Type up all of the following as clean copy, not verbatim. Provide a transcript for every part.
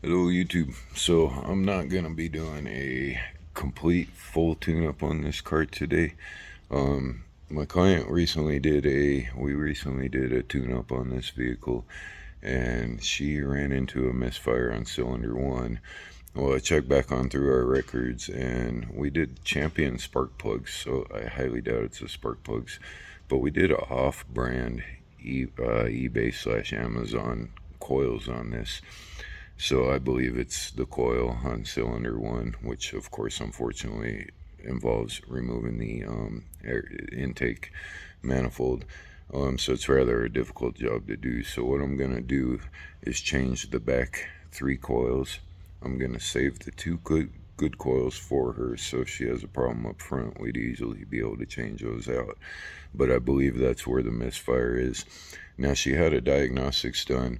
Hello YouTube. So I'm not gonna be doing a complete full tune-up on this cart today. My client recently did a tune-up on this vehicle, and she ran into a misfire on cylinder one. Well, I checked back on through our records, and we did champion spark plugs, so I highly doubt it's the spark plugs. But we did a off-brand eBay/Amazon coils on this. So I believe it's the coil on cylinder one, which of course unfortunately involves removing the air intake manifold. So it's rather a difficult job to do. So what I'm going to do is change the back three coils. I'm going to save the two good coils for her, so if she has a problem up front, we'd easily be able to change those out. But I believe that's where the misfire is. Now, she had a diagnostics done,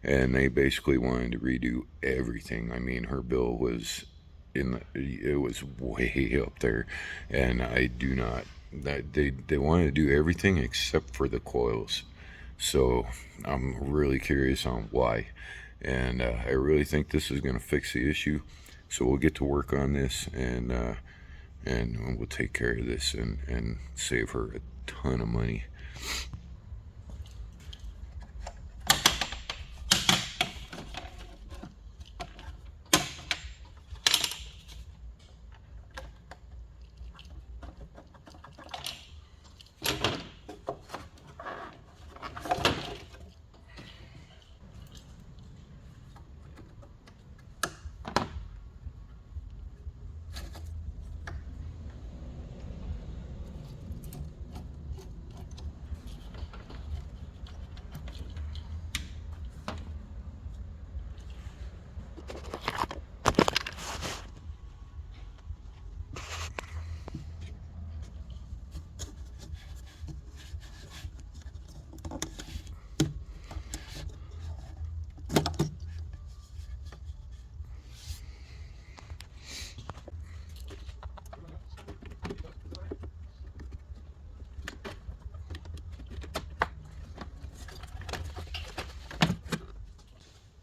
and they basically wanted to redo everything. I mean, her bill was it was way up there, and I do not that they wanted to do everything except for the coils. So I'm really curious on why, and I really think this is going to fix the issue. So we'll get to work on this, and we'll take care of this and save her a ton of money.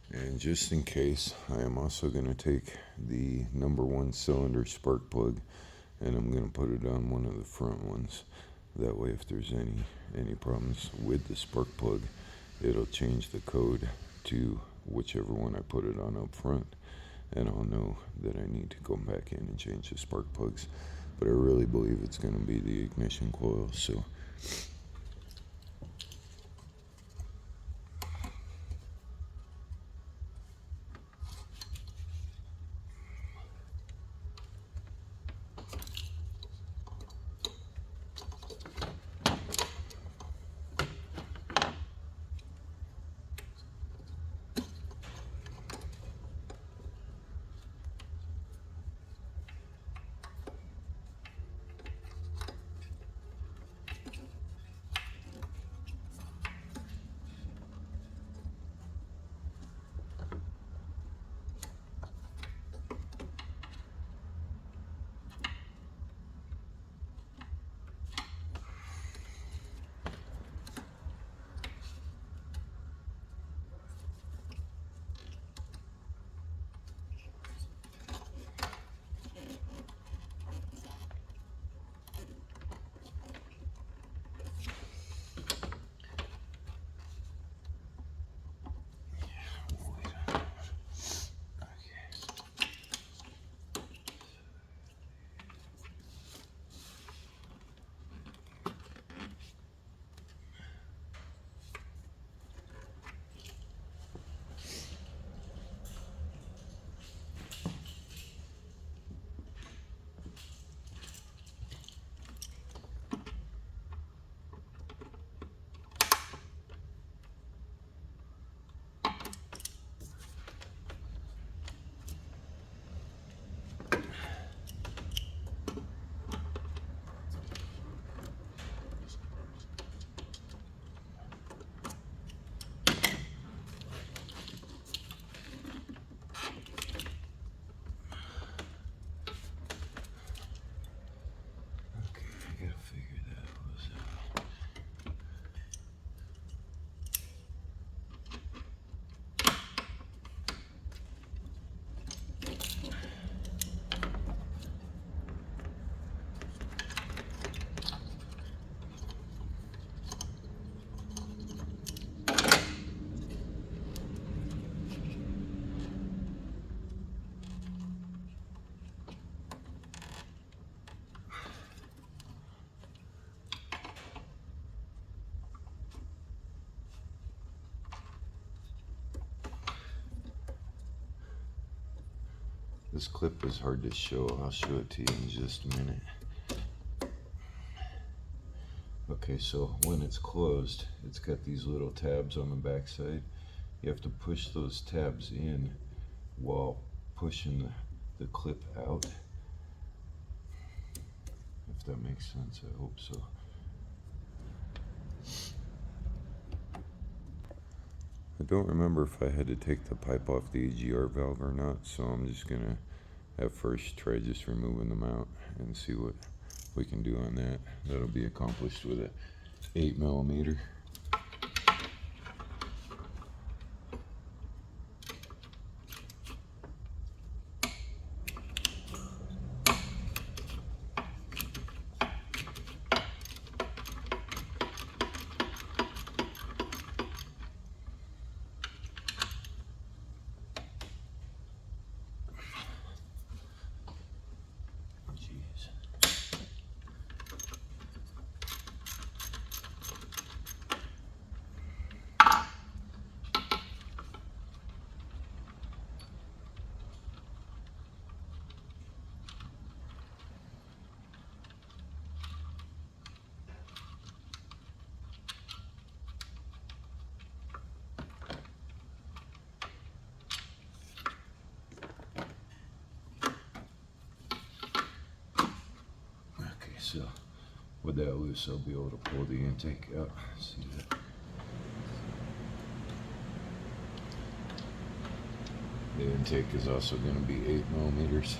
And just in case, I am also going to take the number one cylinder spark plug, and I'm going to put it on one of the front ones. That way, if there's any problems with the spark plug, it'll change the code to whichever one I put it on up front, and I'll know that I need to go back in and change the spark plugs. But I really believe it's going to be the ignition coil. So This clip is hard to show. I'll show it to you in just a minute. Okay, so when it's closed, it's got these little tabs on the back side. You have to push those tabs in while pushing the clip out. If that makes sense, I hope so. I don't remember if I had to take the pipe off the EGR valve or not, so I'm just gonna at first try just removing them out and see what we can do on that. That'll be accomplished with a 8mm. So with that loose, I'll be able to pull the intake out. See that? The intake is also going to be 8mm.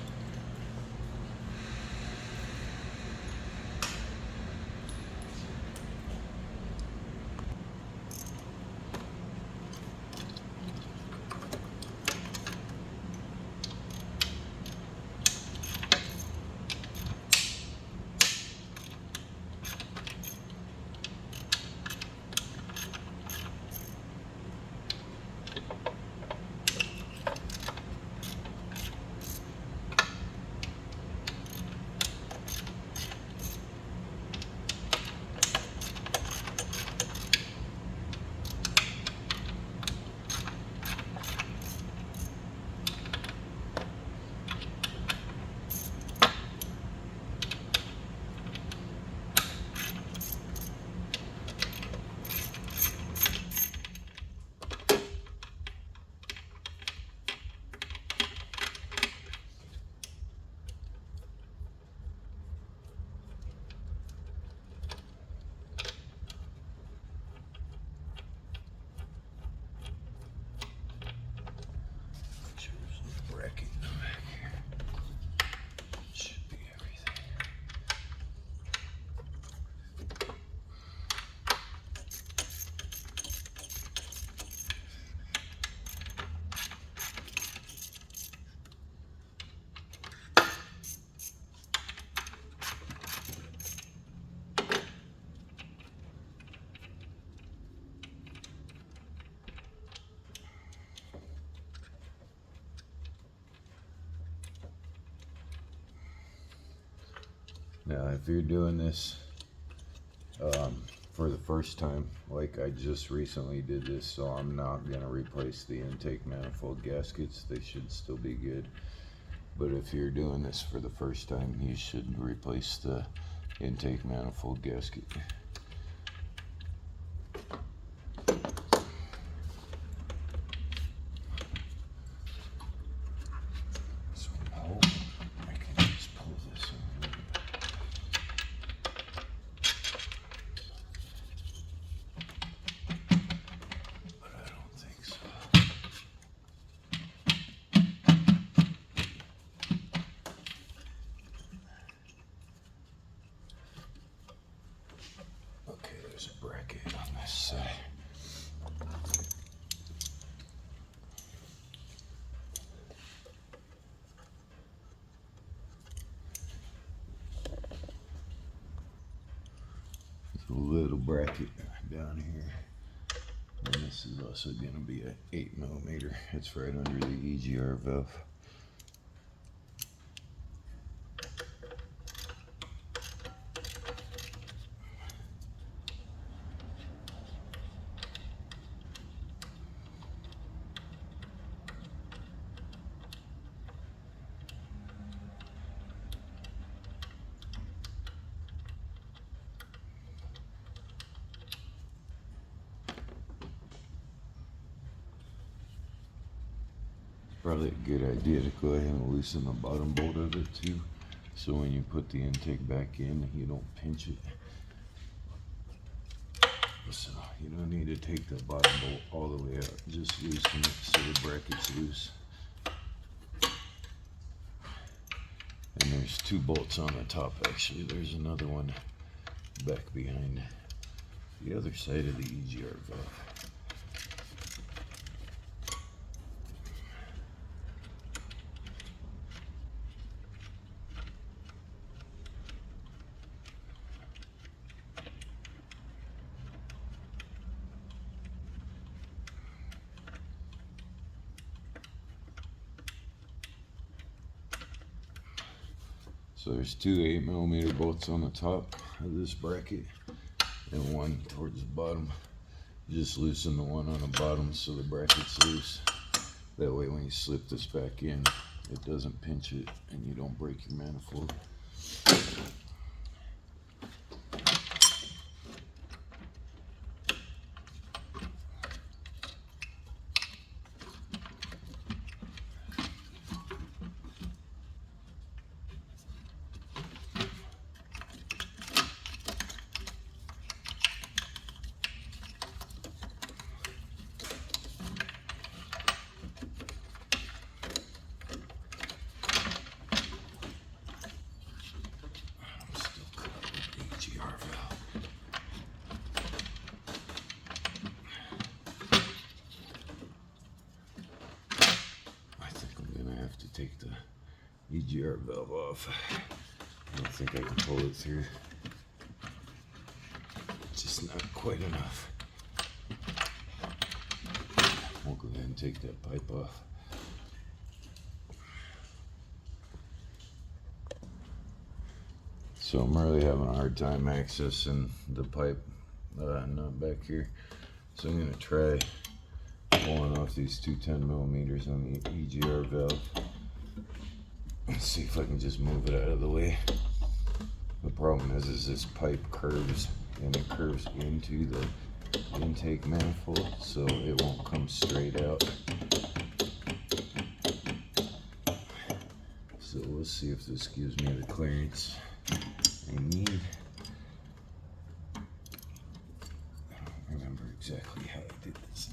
Now, if you're doing this for the first time, like I just recently did this, so I'm not going to replace the intake manifold gaskets. They should still be good. But if you're doing this for the first time, you should replace the intake manifold gasket. There's a bracket on this side. There's a little bracket down here. And this is also going to be an 8mm. It's right under the EGR valve. Probably a good idea to go ahead and loosen the bottom bolt of it too, so when you put the intake back in, you don't pinch it. So you don't need to take the bottom bolt all the way out, just loosen it so the bracket's loose. And there's 2 bolts on the top actually. There's another one back behind the other side of the EGR valve. So there's 2 8mm bolts on the top of this bracket and 1 towards the bottom. Just loosen the one on the bottom so the bracket's loose. That way when you slip this back in, it doesn't pinch it and you don't break your manifold. Take the EGR valve off. I don't think I can pull it through. It's just not quite enough. We'll go ahead and take that pipe off. So I'm really having a hard time accessing the pipe nut back here. So I'm going to try pulling off these 2 10mm on the EGR valve. Let's see if I can just move it out of the way. The problem is this pipe curves, and it curves into the intake manifold, so it won't come straight out. So we'll see if this gives me the clearance I need. I don't remember exactly how I did this.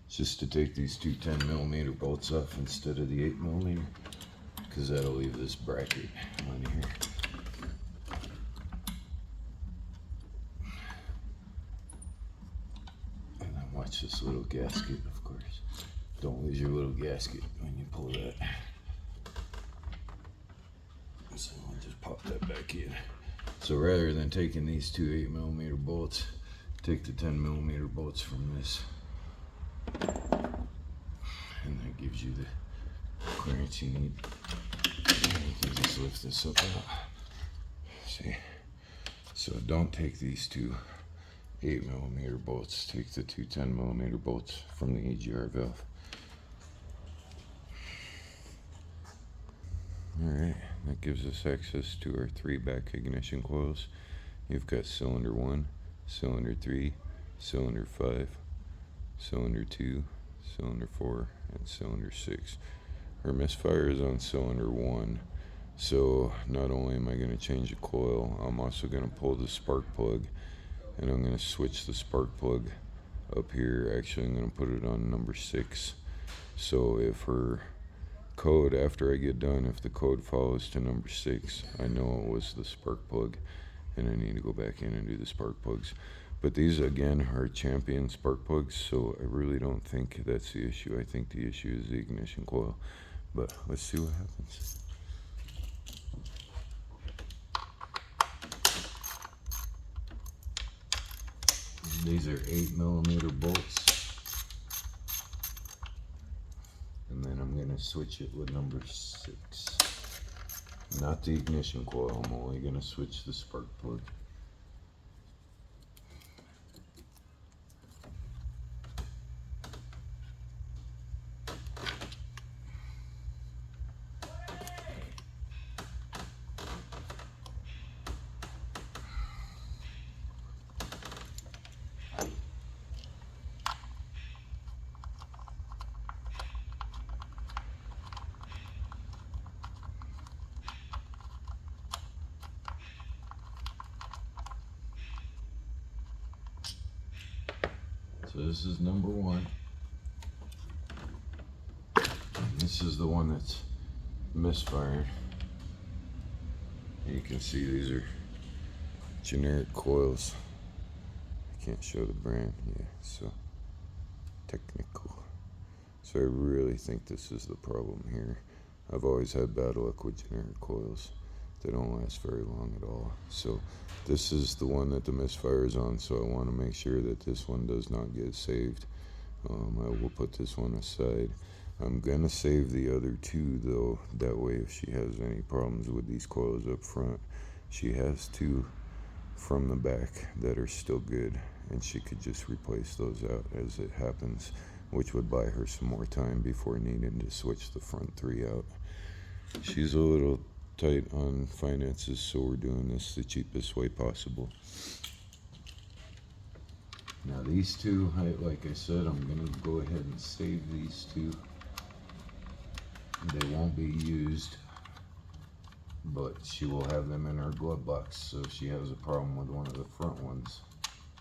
just to take these two 10mm bolts off instead of the 8mm, because that'll leave this bracket on here. And then watch this little gasket, of course. Don't lose your little gasket when you pull that. So I'll just pop that back in. So rather than taking these two 8mm bolts, take the 10mm bolts from this. And that gives you the clearance you need. And you can just lift this up out. See? So don't take these two 8mm bolts, take the two 10mm bolts from the EGR valve. Alright, that gives us access to our 3 back ignition coils. You've got cylinder 1, cylinder 3, cylinder 5, cylinder 2, cylinder 4, and cylinder 6. Our misfire is on cylinder 1, so not only am I going to change the coil, I'm also going to pull the spark plug, and I'm going to switch the spark plug up here. Actually, I'm going to put it on number 6, so if her code, after I get done, if the code follows to number 6, I know it was the spark plug, and I need to go back in and do the spark plugs. But these, again, are champion spark plugs, so I really don't think that's the issue. I think the issue is the ignition coil. But let's see what happens. These are 8mm bolts. And then I'm going to switch it with number 6. Not the ignition coil, I'm only going to switch the spark plug. So this is number 1. This is the one that's misfiring. You can see these are generic coils. I can't show the brand, yeah, so technical. So I really think this is the problem here. I've always had bad luck with generic coils. They don't last very long at all. So this is the one that the misfire is on, so I want to make sure that this one does not get saved. I will put this one aside. I'm gonna save the other two though, that way if she has any problems with these coils up front, she has 2 from the back that are still good, and she could just replace those out as it happens, which would buy her some more time before needing to switch the front 3 out. She's a little tight on finances, so we're doing this the cheapest way possible. Now these two, like I said, I'm going to go ahead and save these 2. They won't be used, but she will have them in her glove box, so if she has a problem with one of the front ones,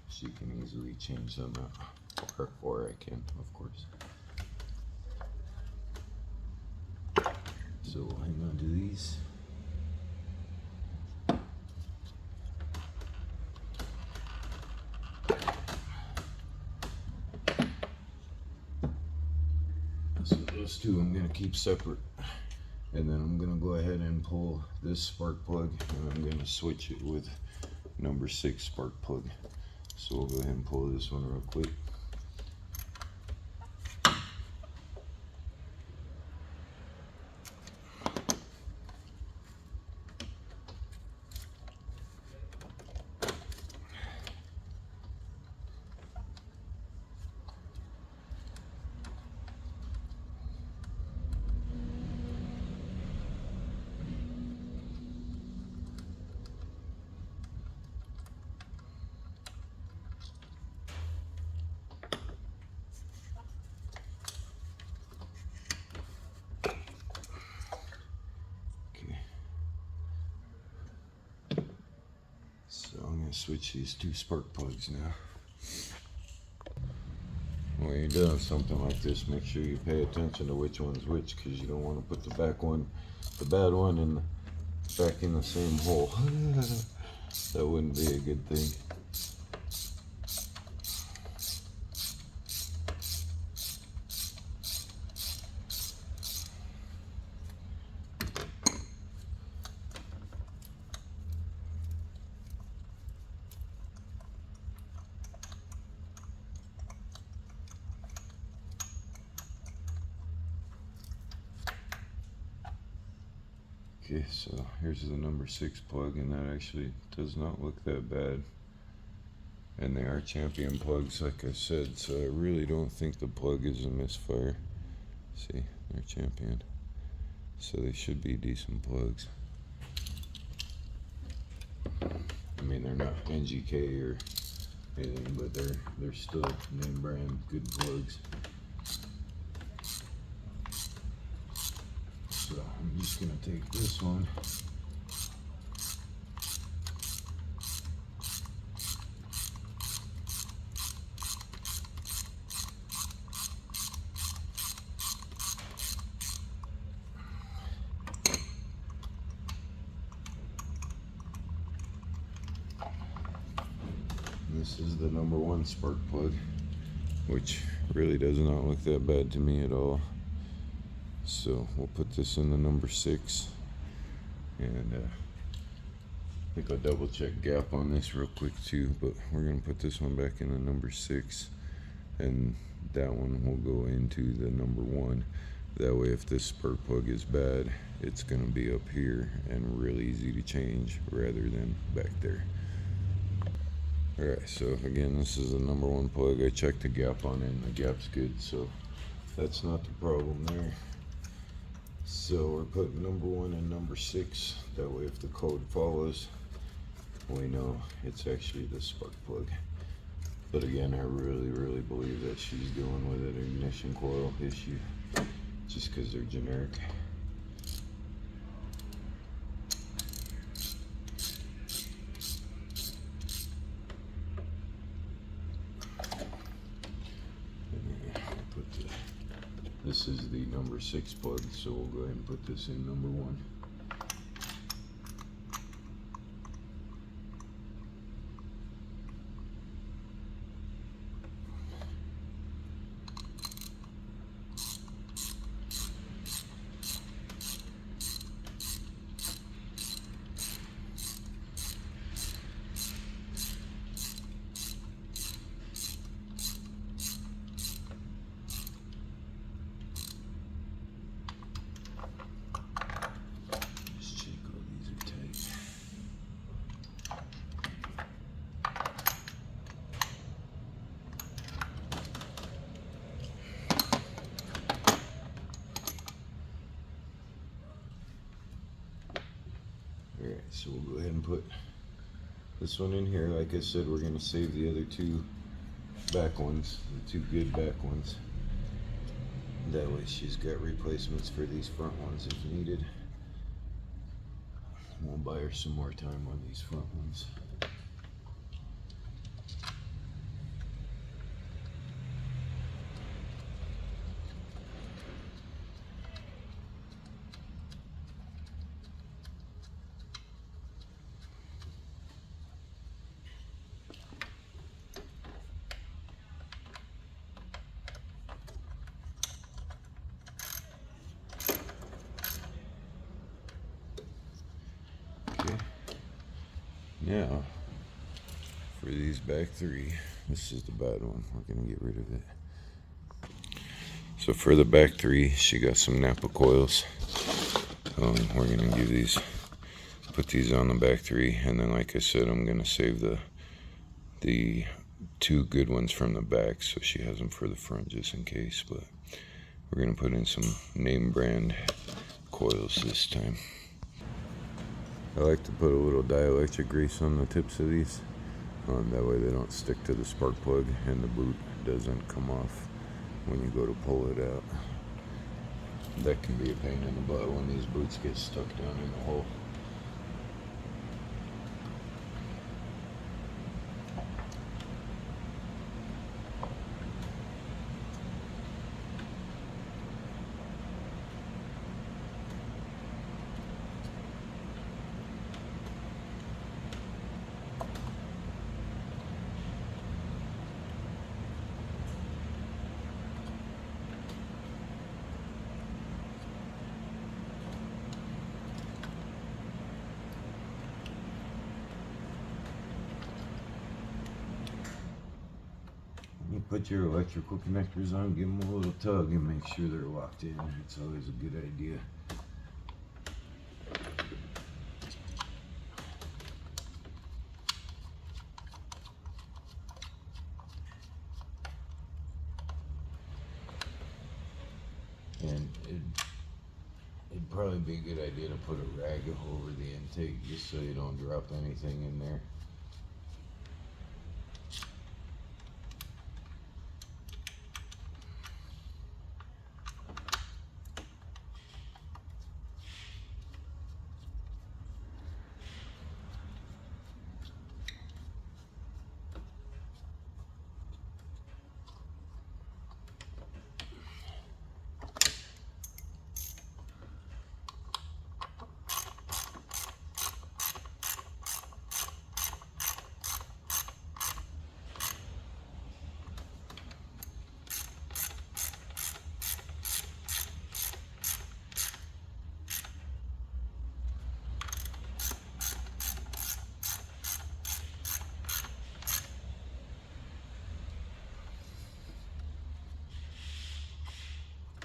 she can easily change them out, or I can, of course. So we'll hang on to these. So those 2 I'm going to keep separate, and then I'm going to go ahead and pull this spark plug, and I'm going to switch it with number 6 spark plug. So we'll go ahead and pull this one real quick. So I'm going to switch these 2 spark plugs now. Well, you're doing something like this, make sure you pay attention to which one's which, because you don't want to put the back one, the bad one, back in the same hole. That wouldn't be a good thing. Okay, so here's the number 6 plug, and that actually does not look that bad. And they are champion plugs, like I said, so I really don't think the plug is a misfire. See, they're champion. So they should be decent plugs. I mean, they're not NGK or anything, but they're still name brand good plugs. So I'm just gonna take this one. This is the number 1 spark plug, which really does not look that bad to me at all. So we'll put this in the number 6, and I think I'll double check gap on this real quick too, but we're gonna put this one back in the number 6, and that one will go into the number 1. That way, if this spark plug is bad, it's gonna be up here and really easy to change rather than back there. Alright, so again, this is the number 1 plug. I checked the gap on it, and the gap's good, so that's not the problem there. So we're putting number 1 and number 6. That way, if the code follows, we know it's actually the spark plug. But again, I really believe that she's dealing with an ignition coil issue, just because they're generic. This is the number 6 plug, so we'll go ahead and put this in number 1. Alright, so we'll go ahead and put this one in here. Like I said, we're going to save the other 2 back ones, the 2 good back ones. That way she's got replacements for these front ones if needed. We'll buy her some more time on these front ones. Now, for these back 3, this is the bad one. We're going to get rid of it. So for the back 3, she got some Napa coils. We're going to put these on the back 3, and then like I said, I'm going to save the 2 good ones from the back, so she has them for the front just in case. But we're going to put in some name brand coils this time. I like to put a little dielectric grease on the tips of these. That way they don't stick to the spark plug and the boot doesn't come off when you go to pull it out. That can be a pain in the butt when these boots get stuck down in the hole. put your electrical connectors on, give them a little tug, and make sure they're locked in. It's always a good idea. And it'd probably be a good idea to put a rag over the intake just so you don't drop anything in there.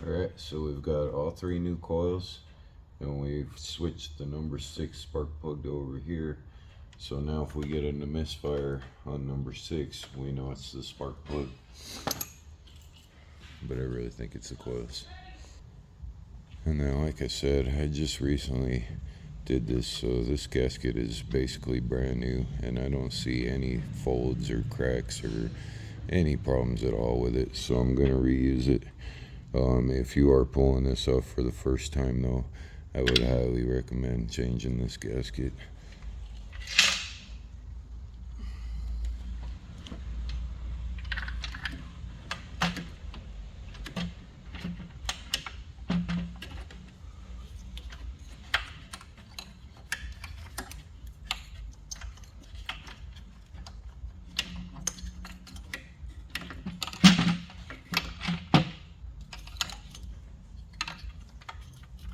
Alright, so we've got all 3 new coils, and we've switched the number 6 spark plug over here. So now if we get a misfire on number 6, we know it's the spark plug. But I really think it's the coils. And then, like I said, I just recently did this, so this gasket is basically brand new, and I don't see any folds or cracks or any problems at all with it, so I'm going to reuse it. If you are pulling this off for the first time though, I would highly recommend changing this gasket.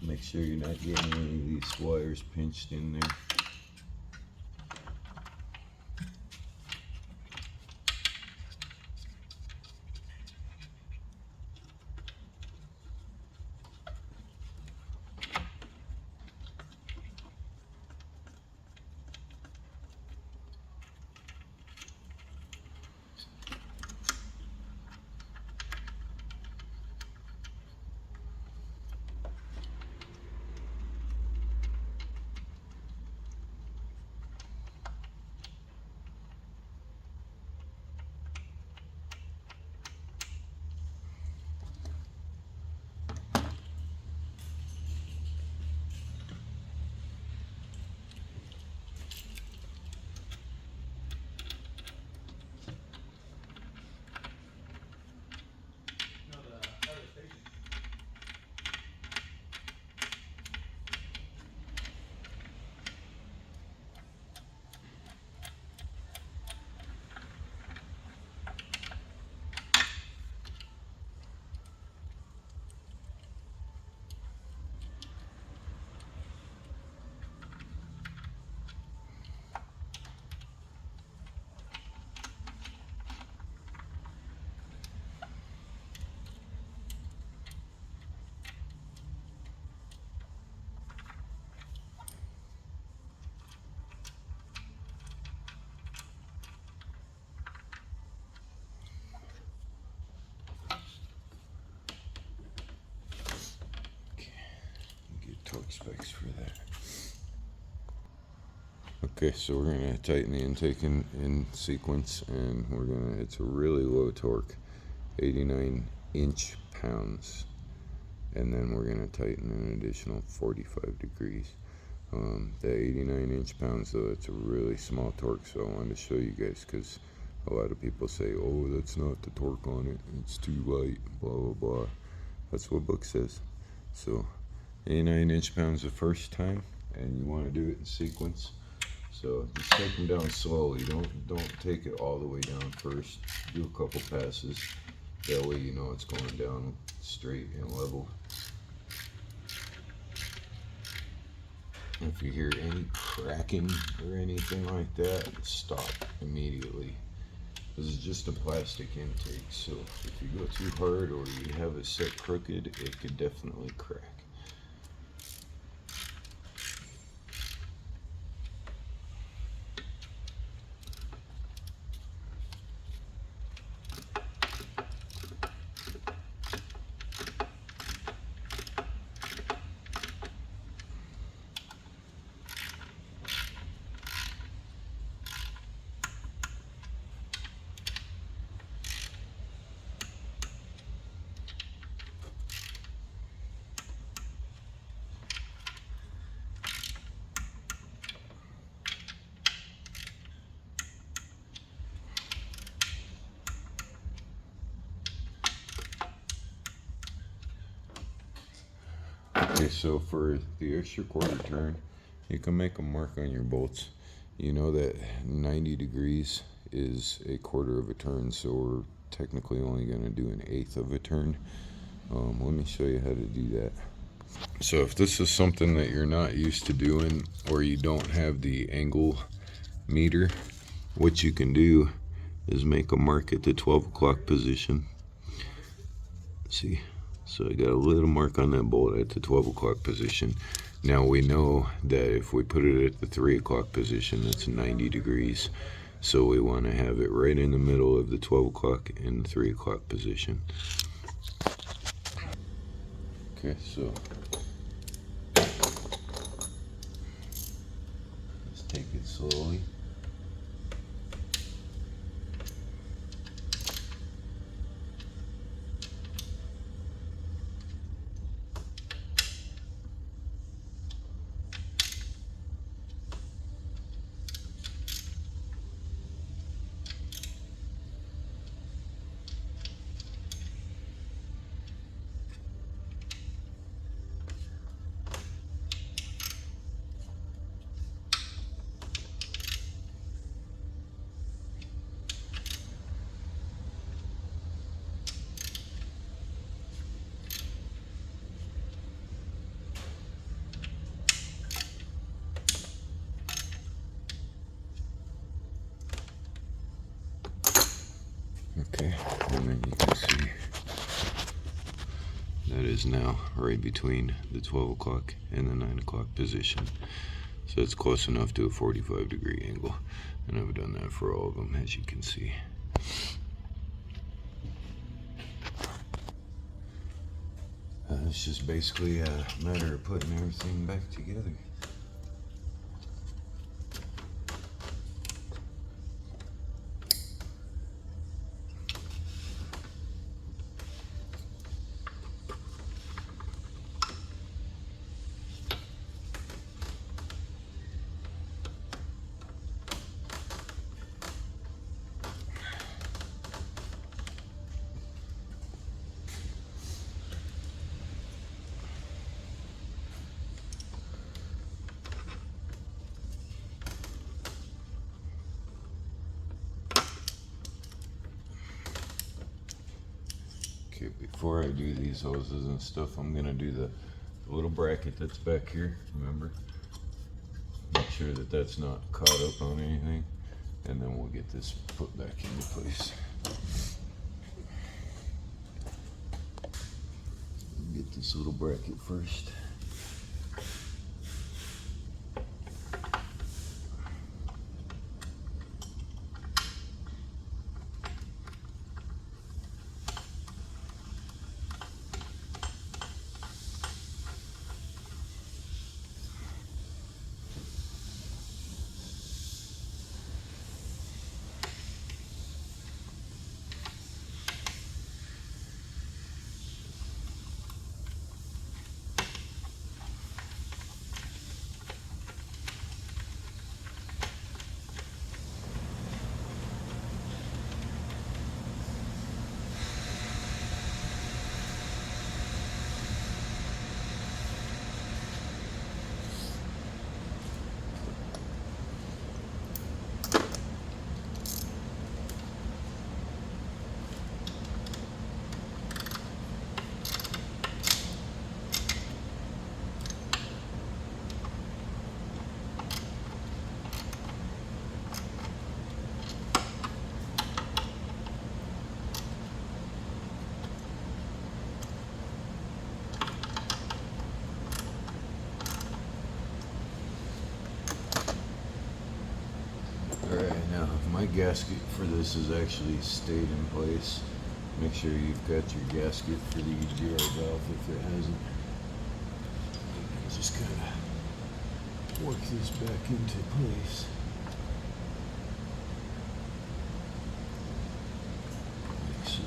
Make sure you're not getting any of these wires pinched in there. Get torque specs for that. Okay, so we're gonna tighten the intake in sequence, and it's a really low torque, 89 inch-pounds. And then we're gonna tighten an additional 45 degrees. The 89 inch-pounds though, it's a really small torque, so I wanted to show you guys, because a lot of people say, oh, that's not the torque on it, it's too light, blah blah blah. That's what book says. So 89 inch-pounds the first time, and you want to do it in sequence. So just take them down slowly. Don't take it all the way down first. Do a couple passes. That way you know it's going down straight and level. If you hear any cracking or anything like that, stop immediately. This is just a plastic intake, so if you go too hard or you have it set crooked, it could definitely crack. Okay, so for the extra quarter turn, you can make a mark on your bolts. You know that 90 degrees is a quarter of a turn, so we're technically only going to do an eighth of a turn. Let me show you how to do that. So if this is something that you're not used to doing, or you don't have the angle meter, what you can do is make a mark at the 12 o'clock position. See, so I got a little mark on that bolt at the 12 o'clock position. Now we know that if we put it at the 3 o'clock position, that's 90 degrees. So we want to have it right in the middle of the 12 o'clock and the 3 o'clock position. Okay, so let's take it slowly. Okay, and then you can see that is now right between the 12 o'clock and the 9 o'clock position. So it's close enough to a 45-degree angle. And I've done that for all of them, as you can see. It's just basically a matter of putting everything back together. Okay, before I do these hoses and stuff, I'm gonna do the little bracket that's back here, remember? Make sure that that's not caught up on anything, and then we'll get this put back into place. Get this little bracket first. gasket for this has actually stayed in place. Make sure you've got your gasket for the EGR valve if it hasn't. Just kind of work this back into place. Like so.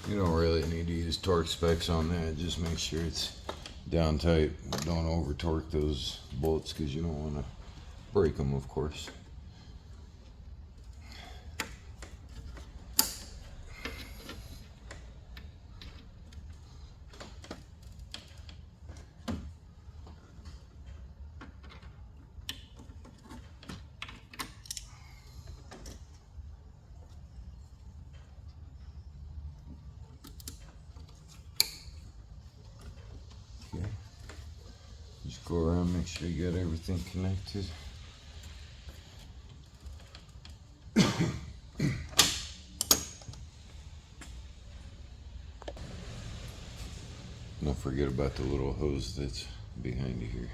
You don't really need to use torque specs on that. Just make sure it's down tight. Don't over torque those bolts because you don't want to break them, of course. Just go around, make sure you got everything connected. Don't forget about the little hose that's behind you here.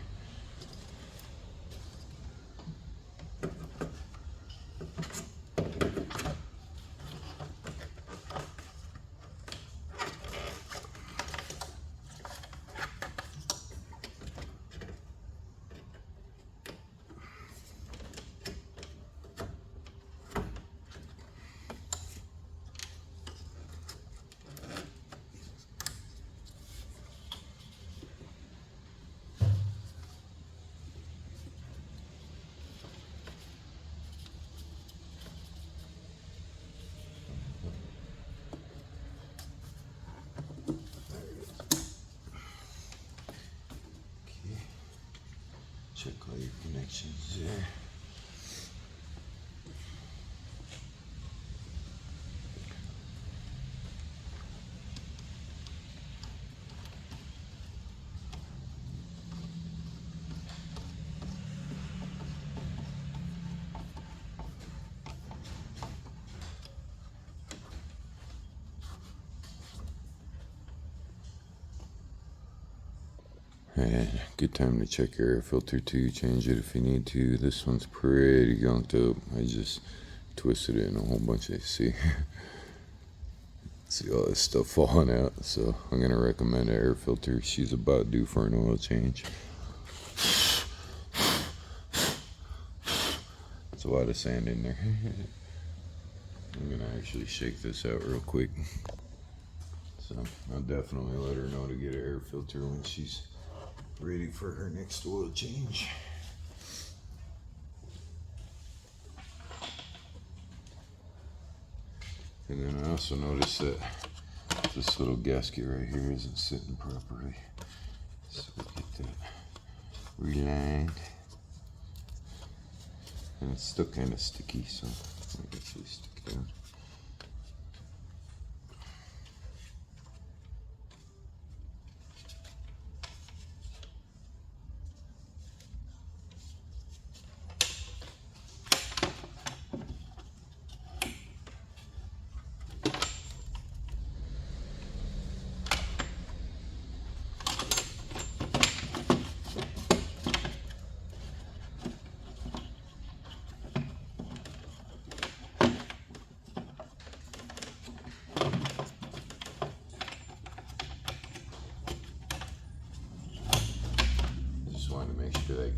Check all your connections there. Alright, good time to check your air filter too. Change it if you need to. This one's pretty gunked up. I just twisted it in a whole bunch of, see all this stuff falling out. So I'm gonna recommend an air filter. She's about due for an oil change. There's a lot of sand in there. I'm gonna actually shake this out real quick. So I'll definitely let her know to get an air filter when she's ready for her next oil change. And then I also noticed that this little gasket right here isn't sitting properly. So we'll get that relined. And it's still kind of sticky, so I'll actually stick it down.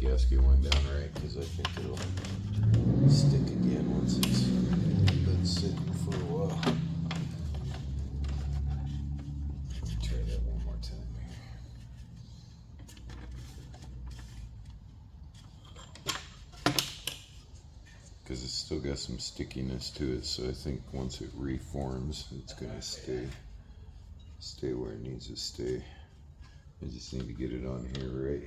gasket went down right, because I think it'll stick again once it's been sitting for a while. Try that one more time here. Because it's still got some stickiness to it, so I think once it reforms, it's gonna stay where it needs to stay. I just need to get it on here right.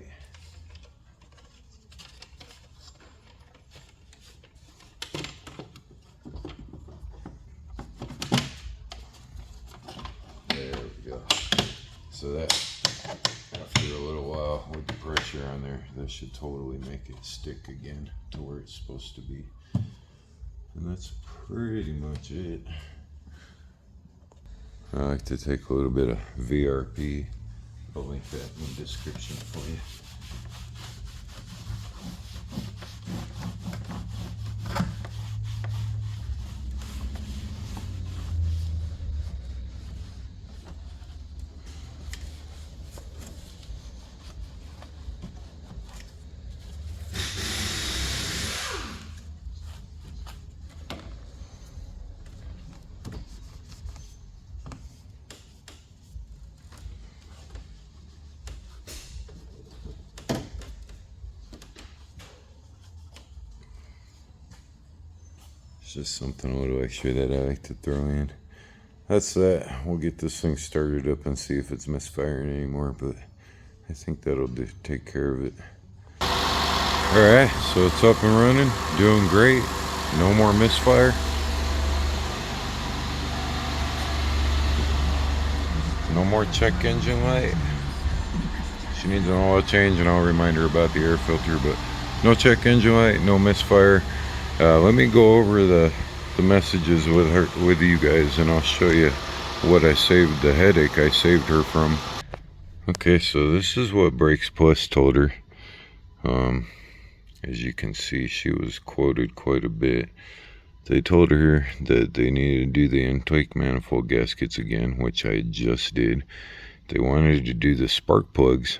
There we go. So that, after a little while with the pressure on there, that should totally make it stick again to where it's supposed to be. And that's pretty much it. I like to take a little bit of VRP. I'll link that in the description for you. It's just something a little extra that I like to throw in. That's that. We'll get this thing started up and see if it's misfiring anymore, but I think that'll take care of it. Alright, so it's up and running, doing great. No more misfire. No more check engine light. She needs an oil change, and I'll remind her about the air filter, but no check engine light, no misfire. Let me go over the messages with you guys, and I'll show you what I saved, the headache I saved her from. Okay, so this is what Brakes Plus told her. As you can see, she was quoted quite a bit. They told her that they needed to do the intake manifold gaskets again, which I just did. They wanted to do the spark plugs,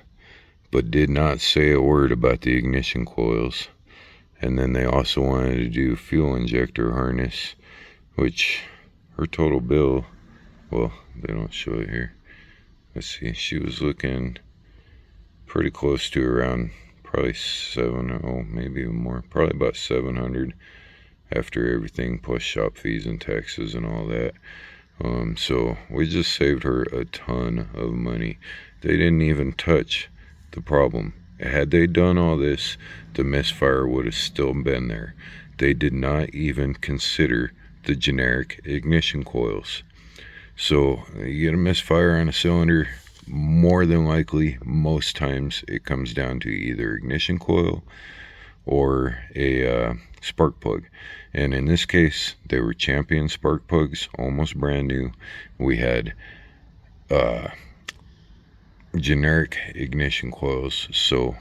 but did not say a word about the ignition coils. And then they also wanted to do fuel injector harness, which her total bill, well, they don't show it here. Let's see, she was looking pretty close to around probably maybe even more, probably about 700 after everything plus shop fees and taxes and all that. So we just saved her a ton of money. They didn't even touch the problem. Had they done all this, the misfire would have still been there. They did not even consider the generic ignition coils. So you get a misfire on a cylinder, more than likely, most times it comes down to either ignition coil or a spark plug. And in this case, they were Champion spark plugs, almost brand new. We had generic ignition coils, so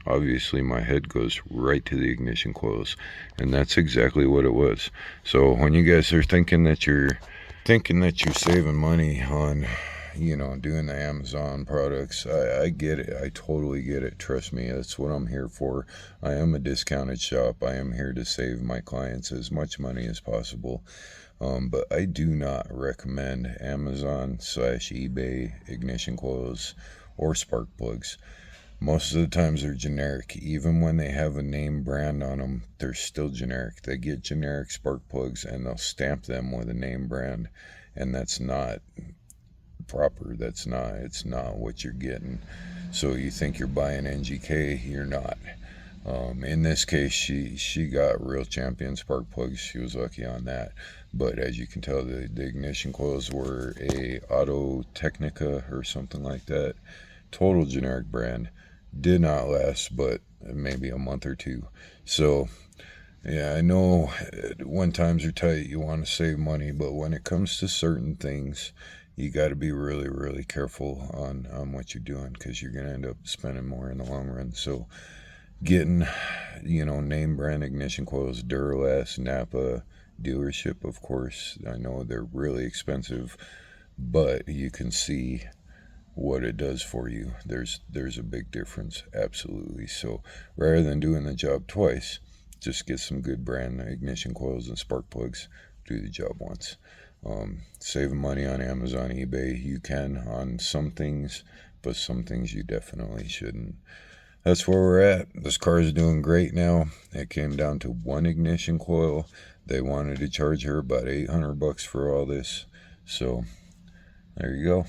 obviously my head goes right to the ignition coils, and that's exactly what it was. So when you guys are thinking that you're saving money on, doing the Amazon products, I get it. I totally get it. Trust me, that's what I'm here for. I am a discounted shop. I am here to save my clients as much money as possible. But I do not recommend Amazon/eBay ignition coils or spark plugs. Most of the times they're generic. Even when they have a name brand on them, they're still generic. They get generic spark plugs and they'll stamp them with a name brand, and that's not proper. It's not what you're getting. So you think you're buying NGK, you're not. In this case, she got real Champion spark plugs. She was lucky on that. But as you can tell, the ignition coils were a Auto Technica or something like that. Total generic brand. Did not last but maybe a month or two. So yeah, I know when times are tight, you want to save money, but when it comes to certain things, you got to be really, really careful on what you're doing, because you're going to end up spending more in the long run. So getting, name brand ignition coils, Duralast, Napa, dealership, of course. I know they're really expensive, but you can see what it does for you. There's a big difference, absolutely. So rather than doing the job twice, just get some good brand ignition coils and spark plugs. Do the job once. Saving money on Amazon, eBay, you can on some things, but some things you definitely shouldn't. That's where we're at. This car is doing great now. It came down to one ignition coil. They wanted to charge her about $800 for all this. So there you go.